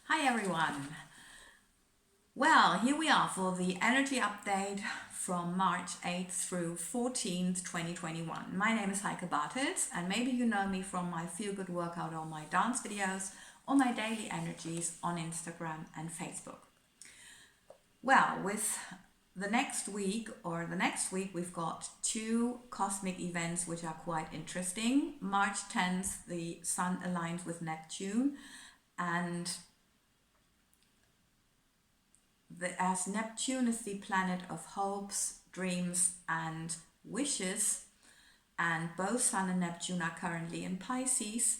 Hi everyone. Well, here we are for the energy update from March 8th through 14th, 2021. My name is Heike and maybe you know me from my feel good workout or my dance videos or my daily energies on Instagram and Facebook. Well, with the next week, we've got two cosmic events which are quite interesting. March 10th, the Sun aligns with Neptune, and as Neptune is the planet of hopes, dreams, and wishes, and both Sun and Neptune are currently in Pisces,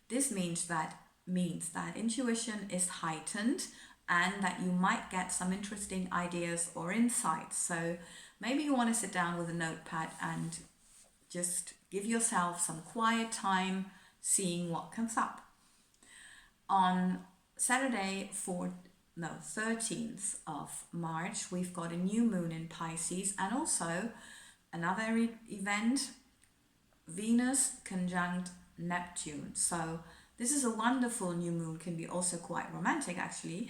this means that intuition is heightened and that you might get some interesting ideas or insights. So maybe you want to sit down with a notepad and just give yourself some quiet time seeing what comes up. On Saturday, 13th of March, we've got a new moon in Pisces, and also another event, Venus conjunct Neptune. So this is a wonderful new moon, can be also quite romantic actually,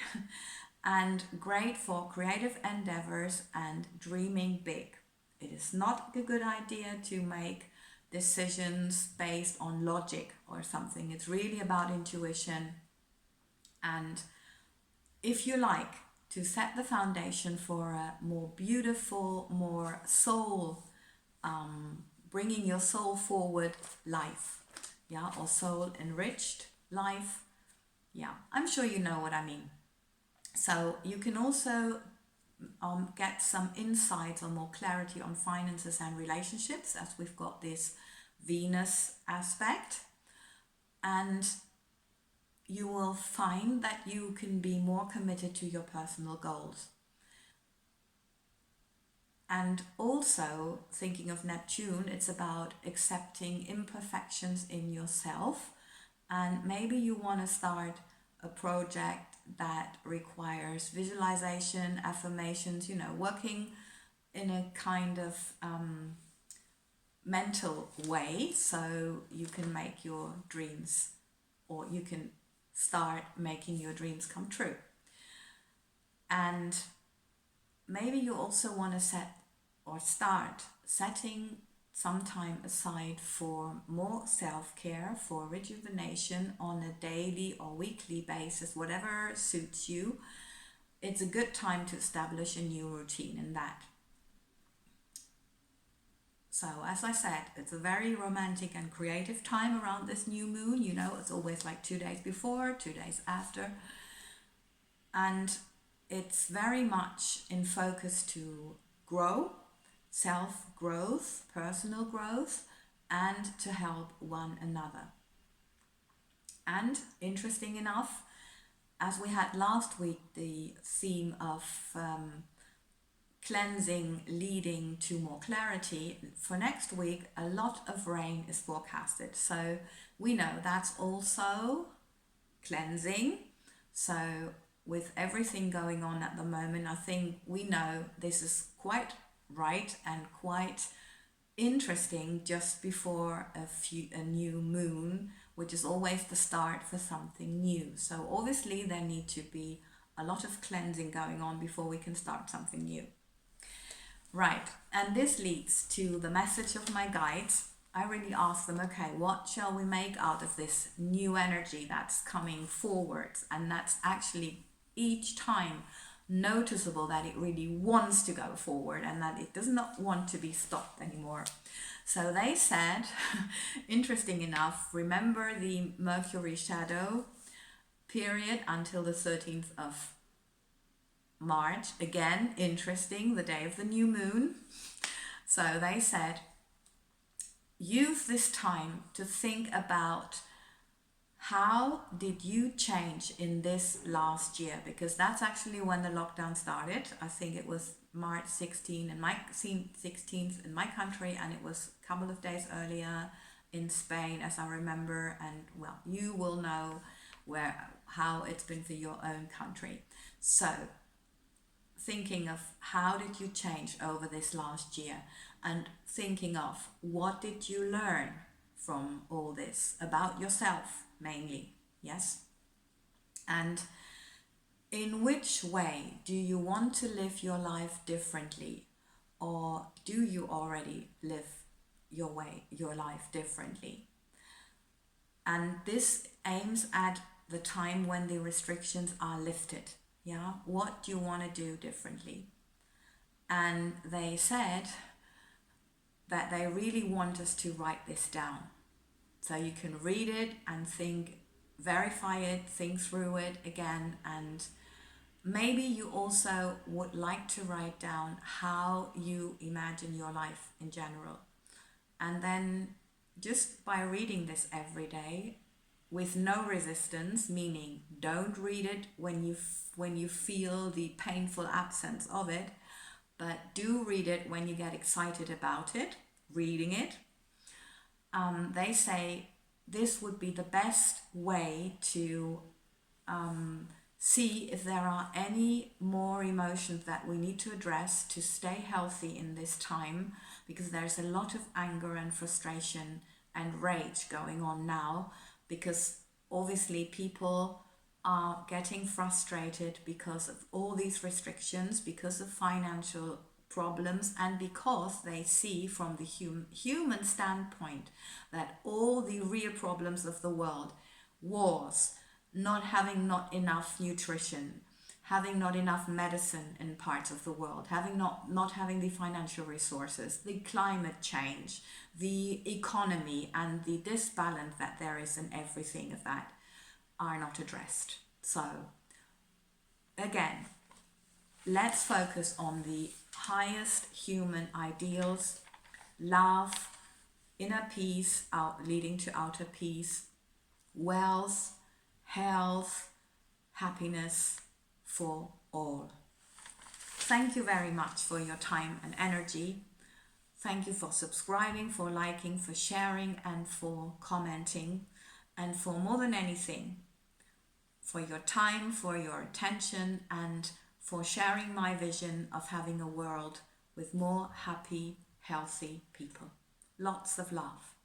and great for creative endeavors and dreaming big. It is not a good idea to make decisions based on logic or something. It's really about intuition, and if you like to set the foundation for a more beautiful, more soul, bringing your soul forward life, yeah, or soul enriched life, yeah, I'm sure you know what I mean. So you can also get some insights or more clarity on finances and relationships, as we've got this Venus aspect, and you will find that you can be more committed to your personal goals. And also, thinking of Neptune, it's about accepting imperfections in yourself. And maybe you want to start a project that requires visualization, affirmations, working in a kind of mental way, so you can make your dreams, or you can start making your dreams come true. And maybe you also want to start setting some time aside for more self-care, for rejuvenation on a daily or weekly basis, whatever suits you. It's a good time to establish a new routine in that. So, as I said, it's a very romantic and creative time around this new moon. It's always like 2 days before, 2 days after. And it's very much in focus to grow, self growth, personal growth, and to help one another. And interesting enough, as we had last week, the theme of cleansing leading to more clarity, for next week a lot of rain is forecasted, so we know that's also cleansing. So with everything going on at the moment, I think we know this is quite right and quite interesting just before a new moon, which is always the start for something new. So obviously there need to be a lot of cleansing going on before we can start something new. Right, and this leads to the message of my guides. I really asked them, okay, what shall we make out of this new energy that's coming forwards? And that's actually each time noticeable that it really wants to go forward and that it does not want to be stopped anymore. So they said, interesting enough, remember the Mercury shadow period until the 13th of March. Again, interesting, the day of the new moon. So they said, use this time to think about how did you change in this last year, because that's actually when the lockdown started. I think it was March 16th in my country, and it was a couple of days earlier in Spain, as I remember. And well, you will know how it's been for your own country. So thinking of how did you change over this last year, and thinking of what did you learn from all this about yourself mainly. Yes. And In which way do you want to live your life differently? Or do you already live your life differently? And this aims at the time when the restrictions are lifted. Yeah, what do you want to do differently? And they said that they really want us to write this down. So you can read it and think, verify it, think through it again, and maybe you also would like to write down how you imagine your life in general. And then just by reading this every day with no resistance, meaning don't read it when you feel the painful absence of it, but do read it when you get excited about it, reading it. They say this would be the best way to see if there are any more emotions that we need to address to stay healthy in this time, because there's a lot of anger and frustration and rage going on now, because obviously people are getting frustrated because of all these restrictions, because of financial problems, and because they see from the human standpoint that all the real problems of the world, wars, not enough nutrition, having not enough medicine in parts of the world, having not having the financial resources, the climate change, the economy, and the disbalance that there is in everything of that are not addressed. So again, let's focus on the highest human ideals: love, inner peace, leading to outer peace, wealth, health, happiness for all. Thank you very much for your time and energy. Thank you for subscribing, for liking, for sharing, and for commenting, and for more than anything, for your time, for your attention, and for sharing my vision of having a world with more happy, healthy people. Lots of love.